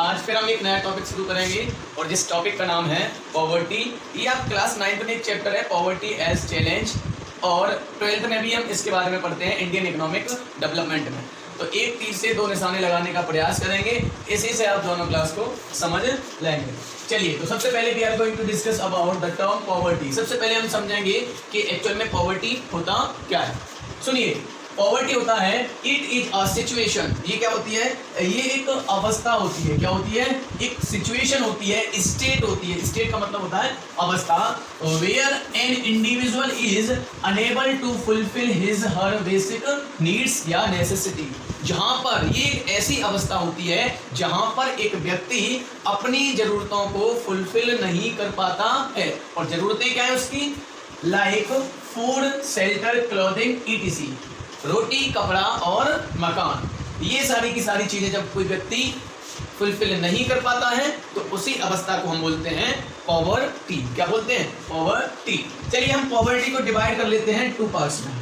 आज फिर हम एक नया टॉपिक शुरू करेंगे और जिस टॉपिक का नाम है पॉवर्टी। ये आप क्लास 9th में एक चैप्टर है पॉवर्टी एज चैलेंज, और 12th में भी हम इसके बारे में पढ़ते हैं इंडियन इकोनॉमिक डेवलपमेंट में। तो एक तीर से दो निशाने लगाने का प्रयास करेंगे, इसी से आप दोनों क्लास को समझ लेंगे। चलिए, तो सबसे पहले we are going to discuss about the term poverty. सबसे पहले हम समझेंगे कि एक्चुअल में पॉवर्टी होता क्या है। सुनिए, पॉवर्टी होता है इट इज अ सिचुएशन। ये क्या होती है? ये एक अवस्था होती है। क्या होती है? एक सिचुएशन होती है, स्टेट होती है। स्टेट का मतलब होता है अवस्था। Where an individual is unable to fulfil his her basic needs या नेसेसिटी। जहां पर ये एक ऐसी अवस्था होती है जहां पर एक व्यक्ति अपनी जरूरतों को फुलफिल नहीं कर पाता है। और जरूरतें क्या है उसकी? Like food, shelter, clothing, etc. रोटी, कपड़ा और मकान, ये सारी की सारी चीजें जब कोई व्यक्ति फुलफिल नहीं कर पाता है तो उसी अवस्था को हम बोलते हैं पॉवर्टी। क्या बोलते हैं? पॉवर्टी। चलिए, हम पॉवर्टी को डिवाइड कर लेते हैं टू पार्ट्स में।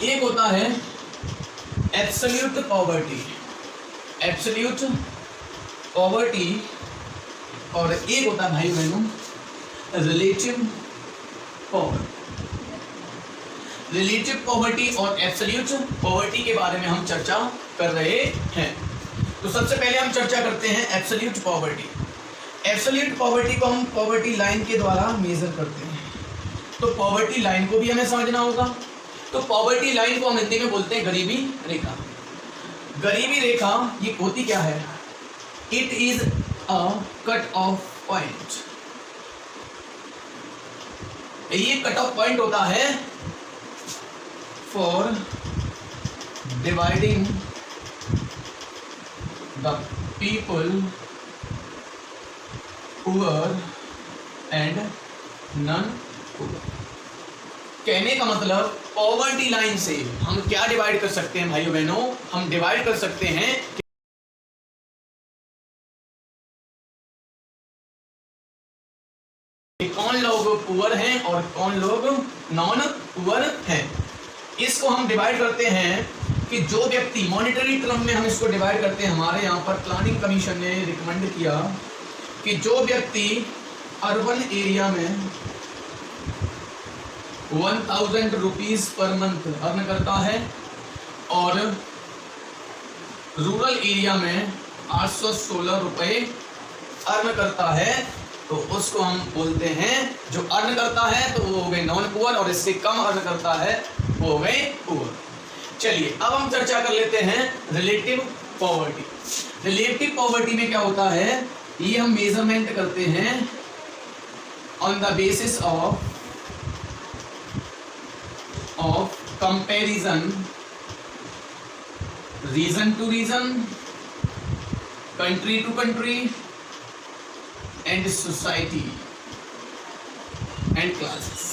एक होता है एब्सोल्यूट पॉवर्टी, एब्सोल्यूट पॉवर्टी, और एक होता है भाई बहनों रिलेटिव पॉवर्टी। रिलेटिव पॉवर्टी और एब्सोल्यूट पॉवर्टी के बारे में हम चर्चा कर रहे हैं। तो सबसे पहले हम चर्चा करते हैं एब्सोल्यूट पॉवर्टी। एब्सोल्यूट पॉवर्टी को हम पॉवर्टी लाइन के द्वारा मेजर करते हैं। तो पॉवर्टी लाइन को भी हमें समझना होगा। तो पॉवर्टी लाइन को हम हिंदी में बोलते हैं गरीबी रेखा। गरीबी रेखा ये होती क्या है? It is a cut off point. ये कट ऑफ पॉइंट होता है for dividing the people poor and non poor। कहने का मतलब पॉवर्टी लाइन से हम क्या डिवाइड कर सकते हैं भाइयों बहनों? हम डिवाइड कर सकते हैं कि कौन लोग पुअर हैं और कौन लोग नॉन पुअर हैं। इसको हम डिवाइड करते हैं कि जो व्यक्ति मॉनेटरी टर्म में हम इसको डिवाइड करते हैं। हमारे यहाँ पर प्लानिंग कमीशन ने रिकमेंड किया कि जो व्यक्ति अर्बन एरिया में 1000 रुपीज पर मंथ अर्न करता है और रूरल एरिया में 816 रुपये अर्न करता है, तो उसको हम बोलते हैं जो अर्न करता है तो वो हो गए नॉन पुअर, और इससे कम अर्न करता है वो हो गए पुअर। चलिए, अब हम चर्चा कर लेते हैं रिलेटिव पॉवर्टी। रिलेटिव पॉवर्टी में क्या होता है? ये हम मेजरमेंट करते हैं on the basis of comparison, region to region, country to country and society and classes.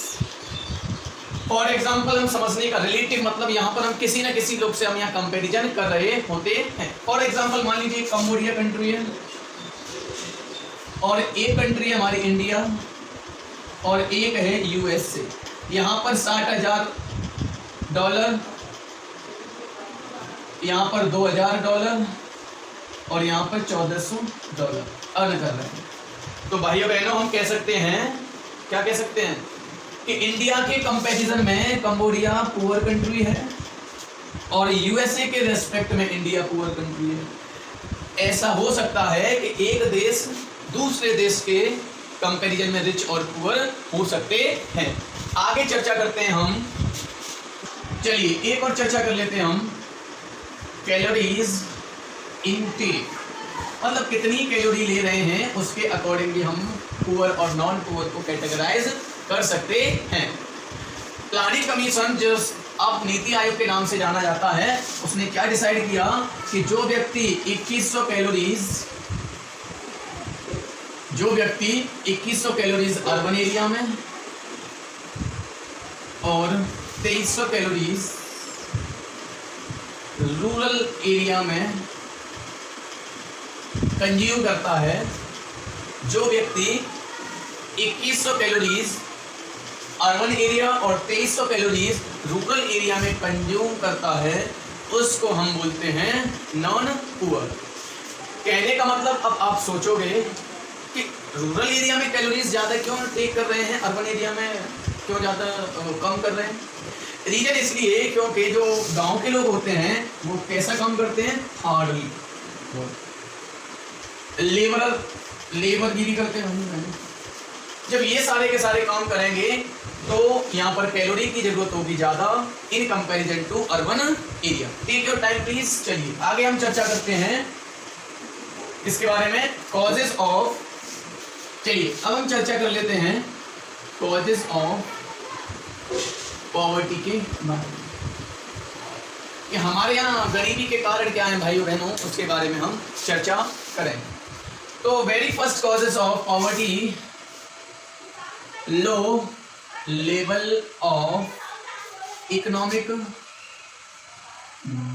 For example, हम समझने का रिलेटिव मतलब यहाँ पर हम किसी न किसी लोग से हम यहाँ कंपैरिजन कर रहे होते हैं। फॉर एग्जाम्पल, मान लीजिए कंबोडिया कंट्री है और एक कंट्री है हमारी इंडिया और एक है यूएसए। यहाँ पर $60,000, यहाँ पर $2,000 और यहाँ पर $1,400 अर्न कर रहे हैं। तो भाइयों बहनों, हम कह सकते हैं, क्या कह सकते हैं कि इंडिया के कंपैरिजन में कंबोडिया पुअर कंट्री है और यूएसए के रेस्पेक्ट में इंडिया पुअर कंट्री है। ऐसा हो सकता है कि एक देश दूसरे देश के कंपैरिजन में रिच और पुअर हो सकते हैं। आगे चर्चा करते हैं हम। चलिए, एक और चर्चा कर लेते हैं हम कैलोरीज इनटेक, मतलब कितनी कैलोरी ले रहे हैं उसके अकॉर्डिंगली हम पुअर और नॉन पुअर को कैटेगराइज कर सकते हैं। प्लानिंग कमीशन जो अब नीति आयोग के नाम से जाना जाता है, उसने क्या डिसाइड किया कि जो व्यक्ति 2100 कैलोरीज अर्बन एरिया में और 2300 कैलोरीज रूरल एरिया में कंज्यूम करता है, जो व्यक्ति 2100 कैलोरीज अर्बन एरिया और 2300 कैलोरीज रूरल एरिया में कंज्यूम करता है, उसको हम बोलते हैं नॉन पुअर। कहने का मतलब अब आप सोचोगे कि रूरल एरिया में कैलोरीज ज़्यादा क्यों टेक कर रहे हैं, अर्बन एरिया में क्यों ज़्यादा कम कर रहे हैं। रीजन इसलिए क्योंकि जो गांव के लोग होते हैं वो कैसा काम करते हैं, हार्डली लेबरगिरी करते हैं। जब ये सारे के सारे काम करेंगे तो यहाँ पर कैलोरी की जरूरत होगी ज़्यादा in comparison to urban area. Take your time please. चलिए आगे हम चर्चा करते हैं इसके बारे में, कॉजेज ऑफ। चलिए अब हम चर्चा कर लेते हैं कॉजेज ऑफ पॉवर्टी के बारे में, कि हमारे यहाँ गरीबी के कारण क्या है भाइयों बहनों, उसके बारे में हम चर्चा करेंगे। तो very first causes of poverty, low level of economic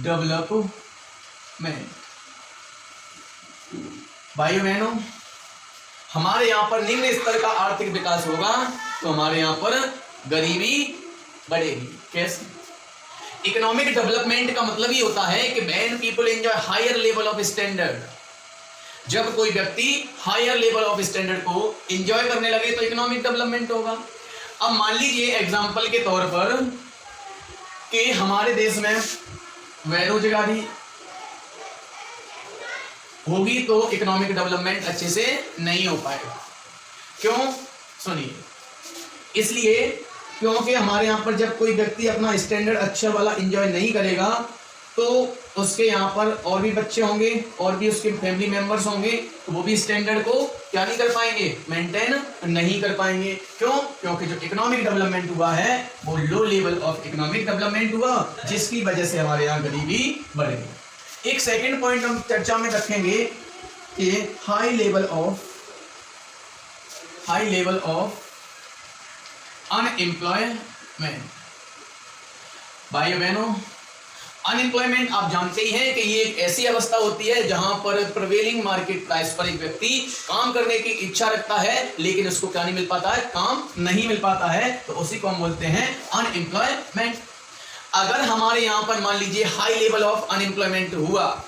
development. भाइयों बहनों, हमारे यहाँ पर निम्न स्तर का आर्थिक विकास होगा तो हमारे यहाँ पर गरीबी बढ़ेगी। कैसे? इकोनॉमिक डेवलपमेंट का मतलब ही होता है कि when people enjoy higher level of standard, जब कोई व्यक्ति हायर लेवल ऑफ स्टैंडर्ड को एंजॉय करने लगे तो इकोनॉमिक डेवलपमेंट होगा। अब मान लीजिए एग्जांपल के तौर पर कि हमारे देश में बेरोजगारी होगी तो इकोनॉमिक डेवलपमेंट अच्छे से नहीं हो पाएगा। क्यों? सुनिए, इसलिए क्योंकि हमारे यहाँ पर जब कोई व्यक्ति अपना स्टैंडर्ड अच्छा वाला एंजॉय नहीं करेगा तो उसके यहाँ पर और भी बच्चे होंगे और भी उसके फैमिली मेंबर्स होंगे, तो वो भी स्टैंडर्ड को क्या नहीं कर पाएंगे, मेंटेन नहीं कर पाएंगे। क्यों? क्योंकि जो इकोनॉमिक डेवलपमेंट हुआ है वो low level of economic development हुआ, जिसकी वजह से हमारे यहाँ गरीबी बढ़ गई। एक सेकेंड पॉइंट हम चर्चा में रखेंगे कि हाई लेवल ऑफ अनएम्प्लॉयमेंट। भाइयों बहनों, अनएम्प्लॉयमेंट आप जानते ही हैं कि ये एक ऐसी अवस्था होती है जहां पर प्रिवेलिंग मार्केट प्राइस पर एक व्यक्ति काम करने की इच्छा रखता है लेकिन उसको क्या नहीं मिल पाता है, काम नहीं मिल पाता है, तो उसी को हम बोलते हैं अनएम्प्लॉयमेंट। अगर हमारे यहाँ पर मान लीजिए हाई लेवल ऑफ अनएम्प्लॉयमेंट हुआ,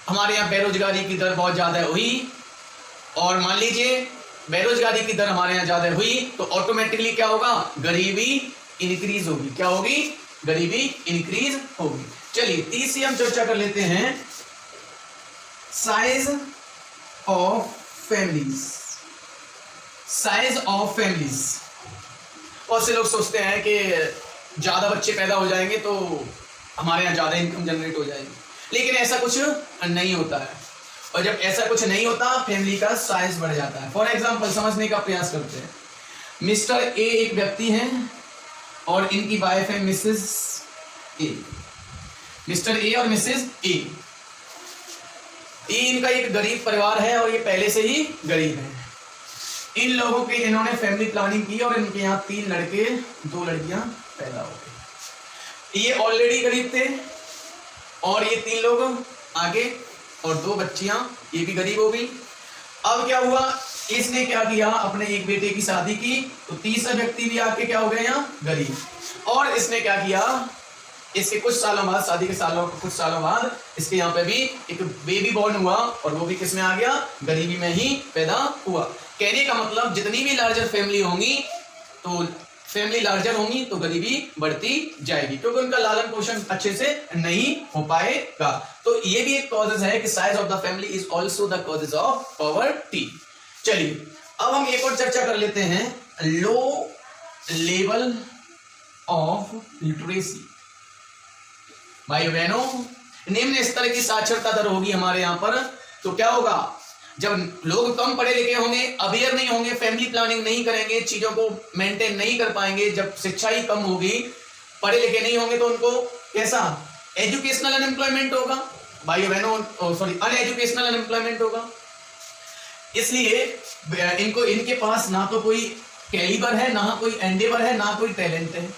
हमारे यहाँ बेरोजगारी की दर बहुत ज्यादा हुई और मान लीजिए बेरोजगारी की दर हमारे यहाँ ज्यादा हुई तो ऑटोमेटिकली क्या होगा, गरीबी इंक्रीज होगी। क्या होगी? गरीबी इंक्रीज होगी। चलिए तीसरी हम चर्चा कर लेते हैं, size of families. Size of families, बहुत से लोग सोचते हैं कि ज्यादा बच्चे पैदा हो जाएंगे तो हमारे यहाँ ज्यादा इनकम जनरेट हो जाएगी, लेकिन ऐसा कुछ नहीं होता है। और जब ऐसा कुछ नहीं होता फैमिली का साइज बढ़ जाता है। फॉर एग्जाम्पल समझने का प्रयास करते हैं। मिस्टर ए एक व्यक्ति हैं और इनकी वाइफ है मिसेस ए। मिस्टर ए और मिसेस ए, इनका एक गरीब परिवार है और ये पहले से ही गरीब है। इन लोगों के इन्होंने फैमिली प्लानिंग की और इनके यहाँ 3 लड़के 2 लड़कियां पैदा हो गई। ये ऑलरेडी गरीब थे और ये 3 लोग आगे और 2 बच्चियां ये भी गरीब हो गई। अब क्या हुआ, इसने क्या किया, अपने एक बेटे की शादी की तो तीसरा व्यक्ति भी आके क्या हो गया यहाँ गरीब। और इसने क्या किया, इसके कुछ सालों बाद, शादी के कुछ सालों बाद इसके यहाँ पे भी एक बेबी बॉर्न हुआ और वो भी किसमें आ गया, गरीबी में ही पैदा हुआ। कहने का मतलब जितनी भी लार्जर फैमिली होंगी तो फैमिली लार्जर होंगी तो गरीबी बढ़ती जाएगी क्योंकि उनका लालन पोषण अच्छे से नहीं हो पाएगा। तो ये भी एक कॉजेज है कि size of the family is also the causes of poverty. चलिए अब हम एक और चर्चा कर लेते हैं, लो लेवल ऑफ लिटरेसी। भाई बहनों, निम्न स्तर की साक्षरता दर होगी हमारे यहाँ पर तो क्या होगा, जब लोग कम पढ़े लिखे होंगे, अवेयर नहीं होंगे, फैमिली प्लानिंग नहीं करेंगे, चीजों को मेंटेन नहीं कर पाएंगे, जब शिक्षा ही कम होगी, पढ़े लिखे नहीं होंगे तो उनको कैसा एजुकेशनल अनएम्प्लॉयमेंट होगा। भाइयों बहनों, सॉरी अनएजुकेशनल अनएम्प्लॉयमेंट होगा। इसलिए इनको, इनके पास ना तो कोई कैलिबर है, ना कोई एंडेवर है, ना कोई टैलेंट है।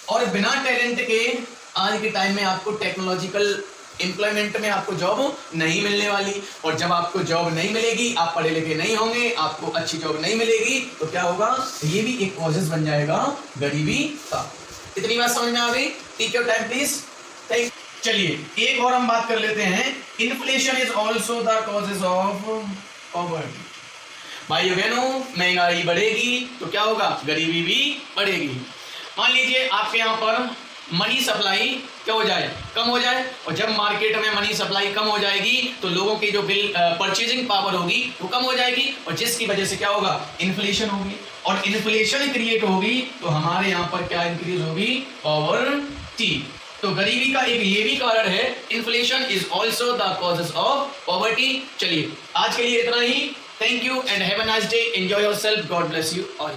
और बिना टैलेंट के आज के टाइम में आपको टेक्नोलॉजिकल एम्प्लॉयमेंट में आपको जॉब नहीं मिलने वाली, और जब आपको जॉब नहीं मिलेगी, आप पढ़े लिखे नहीं होंगे, आपको अच्छी जॉब नहीं मिलेगी तो क्या होगा, ये भी एक कॉजेस बन जाएगा गरीबी का। इतनी बात समझ में आ गई? Take your time please. Thank चलिए एक और हम बात कर लेते हैं, inflation is also the causes of poverty. भाइयों बहनों, महंगाई बढ़ेगी तो क्या होगा, गरीबी भी बढ़ेगी। मान लीजिए आपके यहाँ पर मनी सप्लाई क्या हो जाए, कम हो जाए, और जब मार्केट में मनी सप्लाई कम हो जाएगी तो लोगों की जो बिल परचेजिंग पावर होगी वो कम हो जाएगी, और जिसकी वजह से क्या होगा, इन्फ्लेशन होगी, और इन्फ्लेशन क्रिएट होगी तो हमारे यहाँ पर क्या इंक्रीज होगी, पॉवर्टी। तो गरीबी का एक ये भी कारण है, inflation is also the causes of poverty. चलिए आज के लिए इतना ही। Thank you and have a nice day, enjoy yourself, god bless you all.